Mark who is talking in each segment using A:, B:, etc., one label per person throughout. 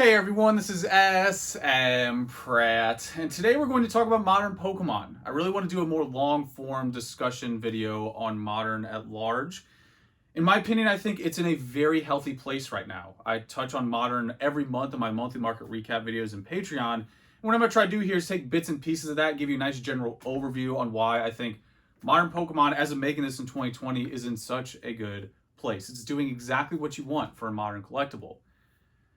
A: Hey everyone, this is smpratte, and today we're going to talk about modern Pokemon. I really want to do a more long-form discussion video on modern at large. In my opinion, I think it's in a very healthy place right now. I touch on modern every month in my monthly market recap videos and Patreon. And what I'm going to try to do here is take bits and pieces of that, give you a nice general overview on why I think modern Pokemon, as of making this in 2020, is in such a good place. It's doing exactly what you want for a modern collectible.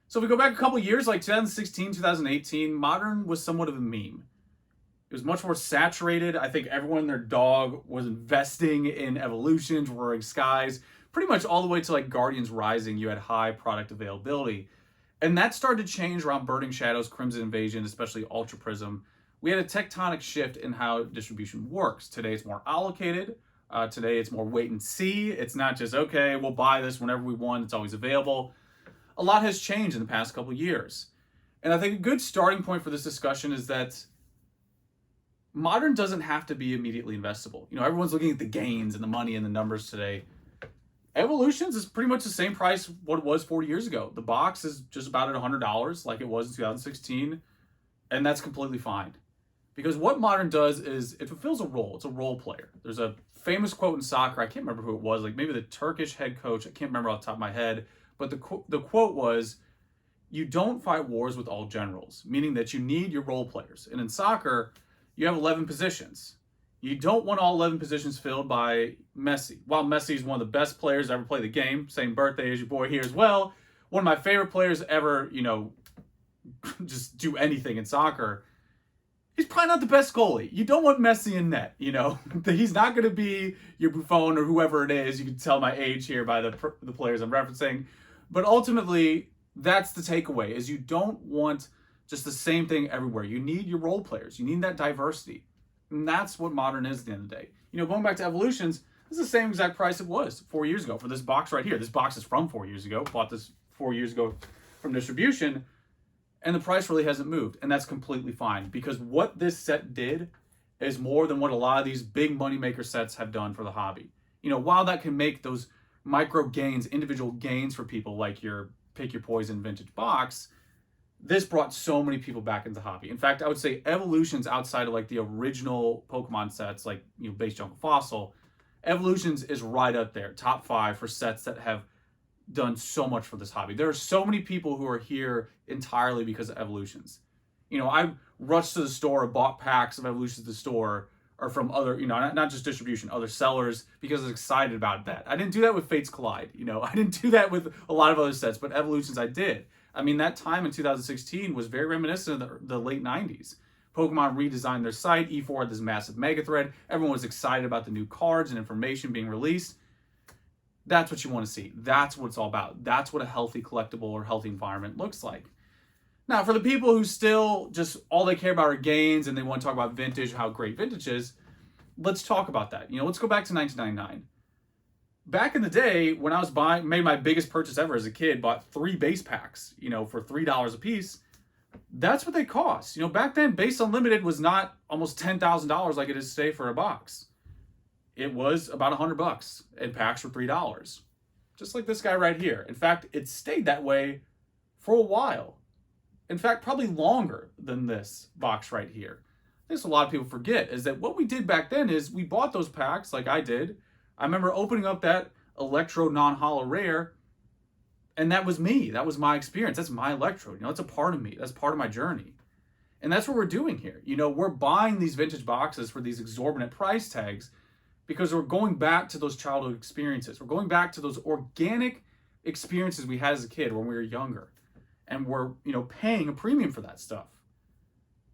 A: So if we go back a couple years, like 2016, 2018, modern was somewhat of a meme. It was much more saturated. I think everyone and their dog was investing in evolutions, roaring skies, pretty much all the way to like Guardians Rising. You had high product availability. And that started to change around Burning Shadows, Crimson Invasion, especially Ultra Prism. We had a tectonic shift in how distribution works. Today it's more allocated. Today it's more wait and see. It's not just, okay, we'll buy this whenever we want. It's always available. A lot has changed in the past couple years. And I think a good starting point for this discussion is that modern doesn't have to be immediately investable. You know, everyone's looking at the gains and the money and the numbers today. Evolutions is pretty much the same price what it was 40 years ago. The box is just about at $100 like it was in 2016, and that's completely fine. Because what modern does is it fulfills a role. It's a role player. There's a famous quote in soccer, I can't remember who it was, like maybe the Turkish head coach, I can't remember off the top of my head, but the quote was, you don't fight wars with all generals, meaning that you need your role players. And in soccer, you have 11 positions. You don't want all 11 positions filled by Messi. While Messi is one of the best players to ever play the game, same birthday as your boy here as well, one of my favorite players ever, just do anything in soccer, he's probably not the best goalie. You don't want Messi in net, He's not going to be your Buffon or whoever it is. You can tell my age here by the players I'm referencing. But ultimately, that's the takeaway, is you don't want just the same thing everywhere. You need your role players. You need that diversity. And that's what modern is at the end of the day. Going back to Evolutions, this is the same exact price it was 4 years ago for this box right here. This box is from 4 years ago. Bought this 4 years ago from distribution. And the price really hasn't moved. And that's completely fine. Because what this set did is more than what a lot of these big moneymaker sets have done for the hobby. While that can make those micro gains, individual gains for people like your pick your poison vintage box, this brought so many people back into the hobby. In fact, I would say Evolutions outside of like the original Pokemon sets, like Base Jungle Fossil, Evolutions is right up there, top 5 for sets that have done so much for this hobby. There are so many people who are here entirely because of Evolutions. I rushed to the store, bought packs of Evolutions at the store, or from other, not just distribution, other sellers, because I was excited about that. I didn't do that with Fates Collide. I didn't do that with a lot of other sets, but Evolutions I did. I mean, that time in 2016 was very reminiscent of the late 90s. Pokemon redesigned their site. E4 had this massive mega thread. Everyone was excited about the new cards and information being released. That's what you want to see. That's what it's all about. That's what a healthy collectible or healthy environment looks like. Now, for the people who still just all they care about are gains and they want to talk about vintage, how great vintage is, let's talk about that. Let's go back to 1999. Back in the day, when I was made my biggest purchase ever as a kid, bought 3 base packs, for $3 a piece. That's what they cost. Back then, Base Unlimited was not almost $10,000 like it is today for a box. It was about $100, and packs were $3. Just like this guy right here. In fact, it stayed that way for a while. In fact, probably longer than this box right here. I think a lot of people forget is that what we did back then is we bought those packs like I did. I remember opening up that Electro non-holo rare, and that was me. That was my experience. That's my Electro. That's a part of me. That's part of my journey. And that's what we're doing here. We're buying these vintage boxes for these exorbitant price tags because we're going back to those childhood experiences. We're going back to those organic experiences we had as a kid when we were younger. And we're, paying a premium for that stuff.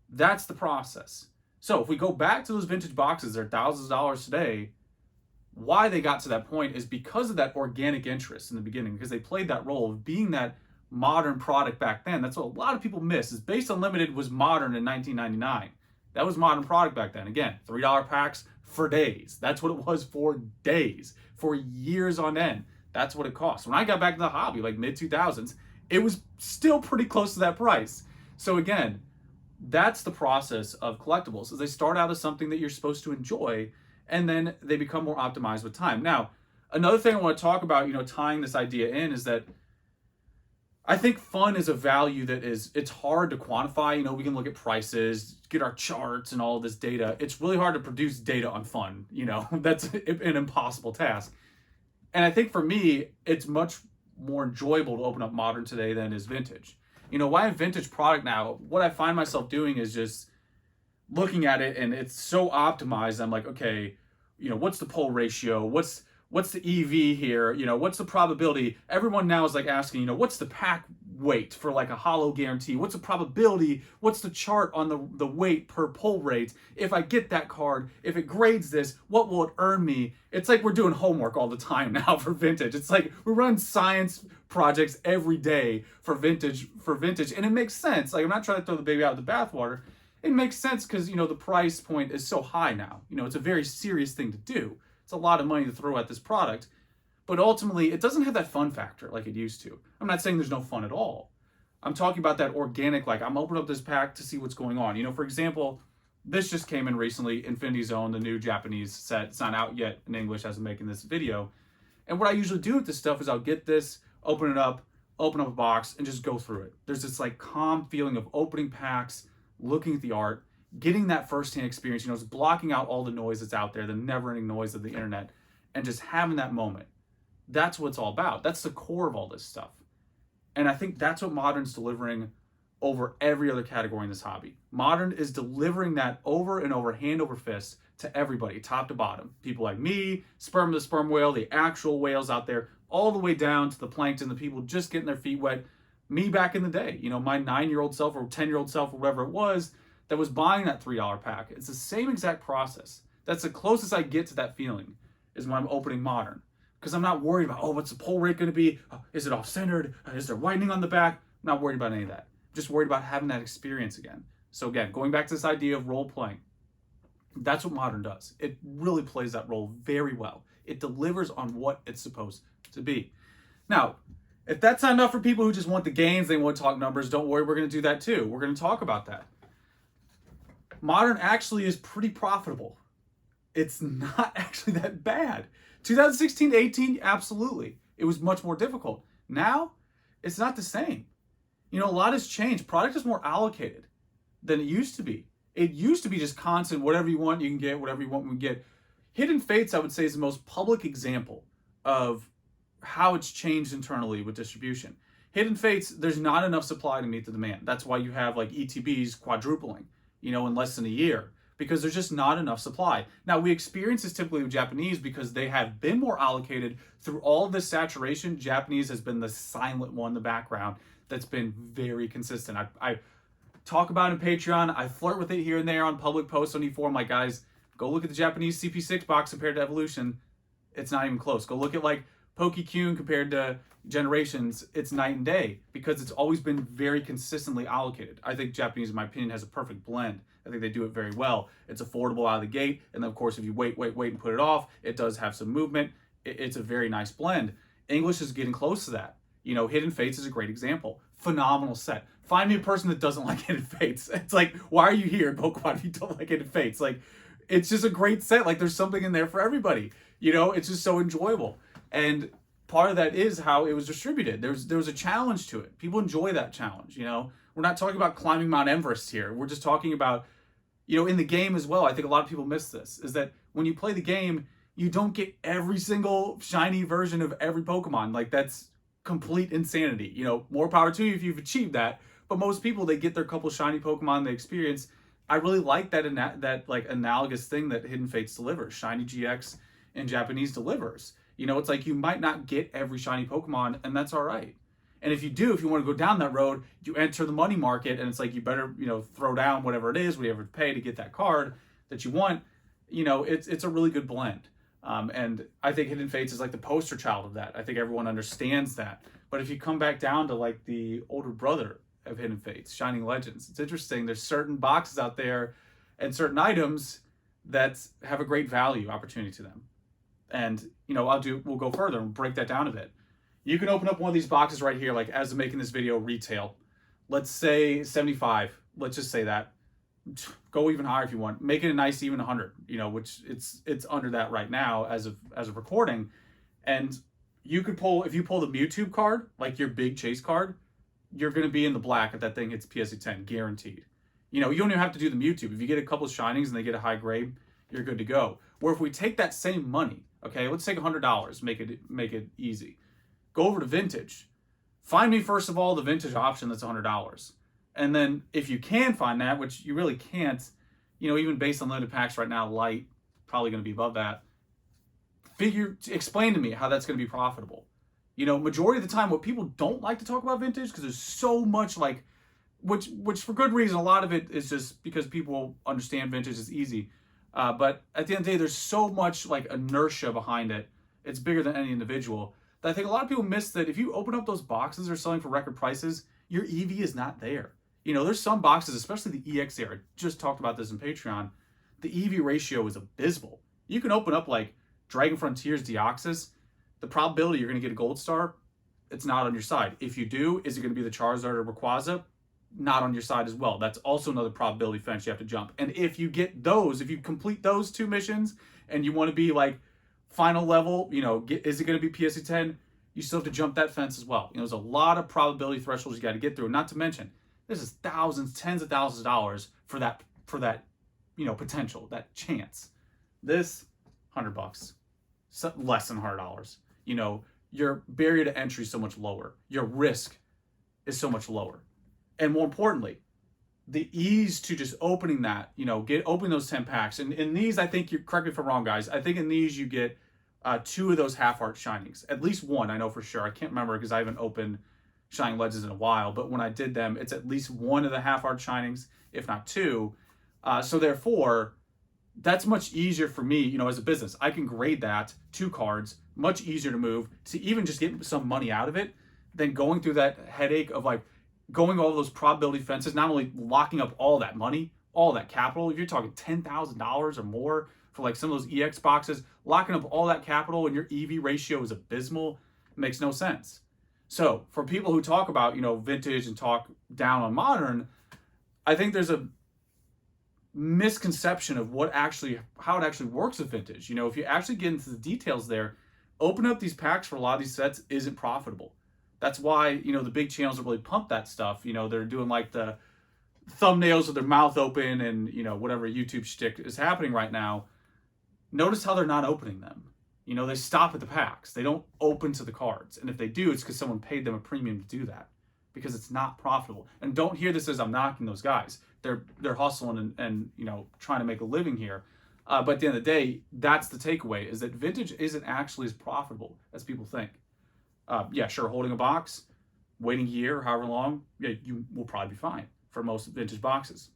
A: That's the process. So if we go back to those vintage boxes, they're thousands of dollars today. Why they got to that point is because of that organic interest in the beginning, because they played that role of being that modern product back then. That's what a lot of people miss, is Base Unlimited was modern in 1999. That was modern product back then. Again, $3 packs for days. That's what it was for days, for years on end. That's what it cost. When I got back to the hobby, like mid-2000s, it was still pretty close to that price. So again, that's the process of collectibles, is they start out as something that you're supposed to enjoy, and then they become more optimized with time. Now, another thing I want to talk about, tying this idea in, is that I think fun is a value that it's hard to quantify. You know, we can look at prices, get our charts and all of this data. It's really hard to produce data on fun. You know, that's an impossible task. And I think for me, it's much more enjoyable to open up modern today than is vintage. You know, why I have vintage product now, what I find myself doing is just looking at it and it's so optimized. I'm like, okay, you know, what's the pull ratio? What's the EV here? You know, what's the probability? Everyone now is like asking, you know, what's the pack weight for like a hollow guarantee? What's the probability? What's the chart on the weight per pull rate? If I get that card, if it grades this, what will it earn me? It's like we're doing homework all the time now for vintage. It's like we're running science projects every day for vintage, and it makes sense. Like, I'm not trying to throw the baby out with the bathwater. It makes sense because, you know, the price point is so high now. You know, it's a very serious thing to do. It's a lot of money to throw at this product, but ultimately it doesn't have that fun factor like it used to. I'm not saying there's no fun at all. I'm talking about that organic, like I'm opening up this pack to see what's going on. You know, for example, this just came in recently, Infinity Zone, the new Japanese set. It's not out yet in English as I'm making this video. And what I usually do with this stuff is I'll get this, open up a box and just go through it. There's this like calm feeling of opening packs, looking at the art, getting that firsthand experience, you know, just blocking out all the noise that's out there, the never-ending noise of the internet, and just having that moment. That's what it's all about. That's the core of all this stuff. And I think that's what Modern's delivering over every other category in this hobby. Modern is delivering that over and over, hand over fist, to everybody, top to bottom. People like me, sperm the sperm whale, the actual whales out there, all the way down to the plankton, the people just getting their feet wet. Me back in the day, you know, my 9-year-old self or 10-year-old self or whatever it was, that was buying that $3 pack. It's the same exact process. That's the closest I get to that feeling is when I'm opening Modern. Because I'm not worried about, oh, what's the pull rate going to be? Is it off-centered? Is there whitening on the back? I'm not worried about any of that. I'm just worried about having that experience again. So again, going back to this idea of role-playing, that's what Modern does. It really plays that role very well. It delivers on what it's supposed to be. Now, if that's not enough for people who just want the gains, they want to talk numbers, don't worry, we're going to do that too. We're going to talk about that. Modern actually is pretty profitable. It's not actually that bad. 2016 to 18, absolutely. It was much more difficult. Now, it's not the same. You know, a lot has changed. Product is more allocated than it used to be. It used to be just constant, whatever you want, you can get, whatever you want, we can get. Hidden Fates, I would say, is the most public example of how it's changed internally with distribution. Hidden Fates, there's not enough supply to meet the demand. That's why you have like ETBs quadrupling, you know, in less than a year, because there's just not enough supply. Now, we experience this typically with Japanese because they have been more allocated through all of this saturation. Japanese has been the silent one in the background that's been very consistent. I talk about it in Patreon. I flirt with it here and there on public posts on E4. I'm like, guys, go look at the Japanese CP6 box compared to Evolution. It's not even close. Go look at like Pokekyun compared to Generations. It's night and day because it's always been very consistently allocated. I think Japanese, in my opinion, has a perfect blend. I think they do it very well. It's affordable out of the gate. And then, of course, if you wait and put it off, it does have some movement. It's a very nice blend. English is getting close to that. You know, Hidden Fates is a great example. Phenomenal set. Find me a person that doesn't like Hidden Fates. It's like, why are you here in Pokemon if you don't like Hidden Fates? Like, it's just a great set. Like, there's something in there for everybody. You know, it's just so enjoyable. And part of that is how it was distributed. There was a challenge to it. People enjoy that challenge, you know. We're not talking about climbing Mount Everest here. We're just talking about, you know, in the game as well. I think a lot of people miss this, is that when you play the game, you don't get every single shiny version of every Pokemon. Like, that's complete insanity. You know, more power to you if you've achieved that. But most people, they get their couple shiny Pokemon they experience. I really like that like analogous thing that Hidden Fates delivers. Shiny GX in Japanese delivers. You know, it's like you might not get every shiny Pokemon, and that's all right. And if you do, if you want to go down that road, you enter the money market, and it's like you better, you know, throw down whatever it is, whatever to pay to get that card that you want. You know, it's a really good blend. And I think Hidden Fates is like the poster child of that. I think everyone understands that. But if you come back down to like the older brother of Hidden Fates, Shining Legends, it's interesting. There's certain boxes out there and certain items that have a great value opportunity to them. And, you know, we'll go further and break that down a bit. You can open up one of these boxes right here, like as I'm making this video, retail. Let's say 75. Let's just say that. Go even higher if you want. Make it a nice even 100, you know, which it's under that right now as of recording. And you could pull, if you pull the Mewtwo card, like your big chase card, you're going to be in the black if that thing hits PSA 10, guaranteed. You know, you don't even have to do the YouTube. If you get a couple of shinings and they get a high grade, you're good to go. Where if we take that same money, okay, let's take $100, make it easy. Go over to vintage. Find me, first of all, the vintage option that's $100. And then if you can find that, which you really can't, you know, even based on limited packs right now, light, probably going to be above that. Explain to me how that's going to be profitable. You know, majority of the time, what people don't like to talk about vintage, because there's so much like, which for good reason, a lot of it is just because people understand vintage is easy. But at the end of the day, there's so much like inertia behind it. It's bigger than any individual. That I think a lot of people miss that if you open up those boxes that are selling for record prices, your EV is not there. You know, there's some boxes, especially the EX era. Just talked about this in Patreon. The EV ratio is abysmal. You can open up like Dragon Frontiers Deoxys. The probability you're going to get a gold star, it's not on your side. If you do, is it going to be the Charizard or Rayquaza? Not on your side as well. That's also another probability fence you have to jump. And if you get those, if you complete those 2 missions and you want to be like final level, you know, is it going to be PSA 10? You still have to jump that fence as well. You know, there's a lot of probability thresholds you got to get through. Not to mention, this is thousands, tens of thousands of dollars for that, you know, potential, that chance. This, $100, less than $100. You know, your barrier to entry is so much lower. Your risk is so much lower. And more importantly, the ease to just opening that, you know, open those 10 packs. And in these, I think, you correct me if I'm wrong, guys. I think in these you get 2 of those half art shinings. At least 1, I know for sure. I can't remember because I haven't opened Shining Legends in a while. But when I did them, it's at least 1 of the half art shinings, if not 2. So therefore, that's much easier for me, you know, as a business. I can grade that 2 cards, much easier to move, to even just get some money out of it than going through that headache of like going all those probability fences, not only locking up all that money, all that capital. If you're talking $10,000 or more for like some of those EX boxes, locking up all that capital and your EV ratio is abysmal, makes no sense. So for people who talk about, you know, vintage and talk down on modern, I think there's a misconception of how it actually works with vintage. You know, if you actually get into the details there, open up these packs for a lot of these sets isn't profitable. That's why, you know, the big channels that really pump that stuff, you know, they're doing like the thumbnails with their mouth open and, you know, whatever YouTube shtick is happening right now. Notice how they're not opening them. You know, they stop at the packs. They don't open to the cards. And if they do, it's because someone paid them a premium to do that, because it's not profitable. And don't hear this as I'm knocking those guys. They're hustling and you know, trying to make a living here. But at the end of the day, that's the takeaway, is that vintage isn't actually as profitable as people think. Yeah, sure, holding a box, waiting a year, however long, yeah, you will probably be fine for most vintage boxes.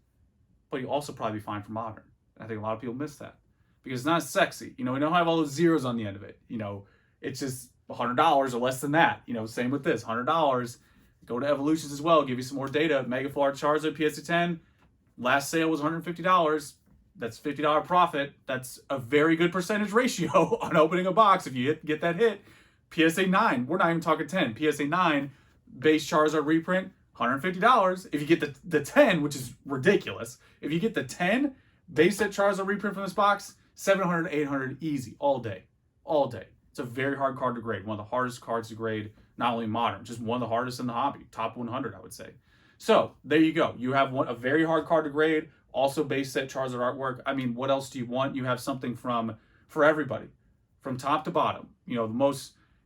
A: But you'll also probably be fine for modern. I think a lot of people miss that because it's not sexy. You know, we don't have all those zeros on the end of it. You know, it's just $100 or less than that. You know, same with this, $100. Go to Evolutions as well, give you some more data. Mega Full Art Charizard PSA 10, last sale was $150. That's $50 profit. That's a very good percentage ratio on opening a box if you get that hit. PSA 9, we're not even talking 10. PSA 9, base Charizard reprint, $150. If you get the 10, which is ridiculous, if you get the 10 base set Charizard reprint from this box, $700, $800 easy, all day. All day. It's a very hard card to grade. One of the hardest cards to grade, not only modern, just one of the hardest in the hobby. Top 100, I would say. So, there you go. You have a very hard card to grade, also base set Charizard artwork. I mean, what else do you want? You have something for everybody, from top to bottom. You know,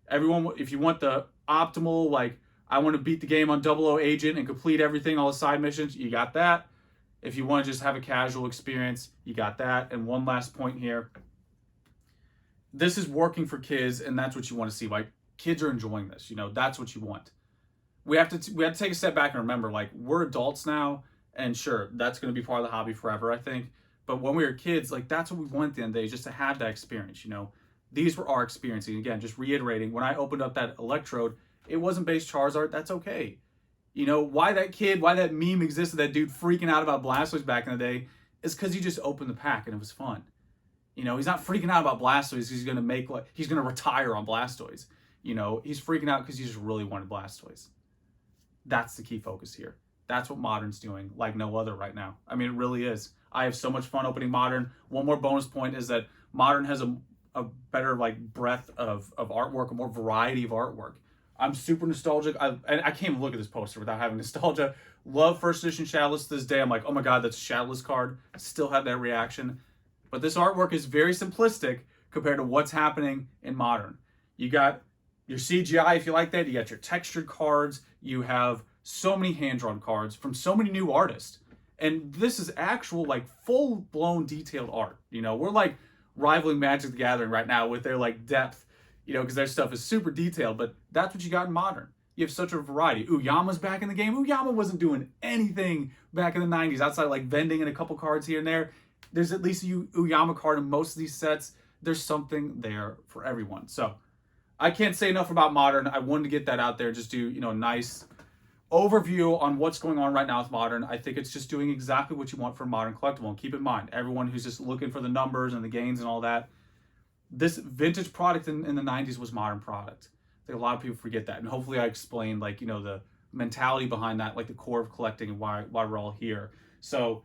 A: everyone, if you want the optimal, like, I want to beat the game on 00 Agent and complete everything, all the side missions, you got that. If you want to just have a casual experience, you got that. And one last point here. This is working for kids, and that's what you want to see. Like, kids are enjoying this. You know, that's what you want. We have to take a step back and remember, like, we're adults now, and sure, that's going to be part of the hobby forever, I think. But when we were kids, like, that's what we wanted at the end of the day, just to have that experience, you know. These were our experiences. Again, just reiterating, when I opened up that Electrode, it wasn't base Charizard. That's okay. You know, why that meme existed, that dude freaking out about Blastoise back in the day, is because he just opened the pack and it was fun. You know, he's not freaking out about Blastoise. He's going to retire on Blastoise. You know, he's freaking out because he just really wanted Blastoise. That's the key focus here. That's what Modern's doing like no other right now. I mean, it really is. I have so much fun opening Modern. One more bonus point is that Modern has a better like breadth of artwork, a more variety of artwork. I'm super nostalgic. And I can't even look at this poster without having nostalgia. Love first edition Shadowless to this day. I'm like, oh my god, that's a Shadowless card. I still have that reaction. But this artwork is very simplistic compared to what's happening in Modern. You got your CGI, if you like that. You got your textured cards. You have so many hand-drawn cards from so many new artists. And this is actual, like, full-blown detailed art. You know, we're like rivaling Magic the Gathering right now with their like depth, you know, because their stuff is super detailed, but that's what you got in Modern. You have such a variety. Uyama's back in the game. Uyama wasn't doing anything back in the 90s outside of like vending and a couple cards here and there. There's at least a Uyama card in most of these sets. There's something there for everyone. So I can't say enough about Modern. I wanted to get that out there, just do, you know, a nice overview on what's going on right now with Modern. I think it's just doing exactly what you want for a Modern collectible. And keep in mind, everyone who's just looking for the numbers and the gains and all that, this vintage product in the 90s was Modern product. I think a lot of people forget that. And hopefully I explained, like, you know, the mentality behind that, like the core of collecting and why we're all here. So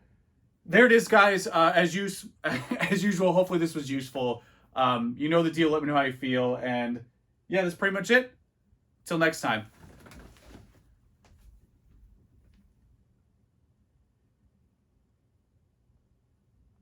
A: there it is, guys. As usual, hopefully this was useful. You know the deal. Let me know how you feel. And yeah, that's pretty much it. Till next time.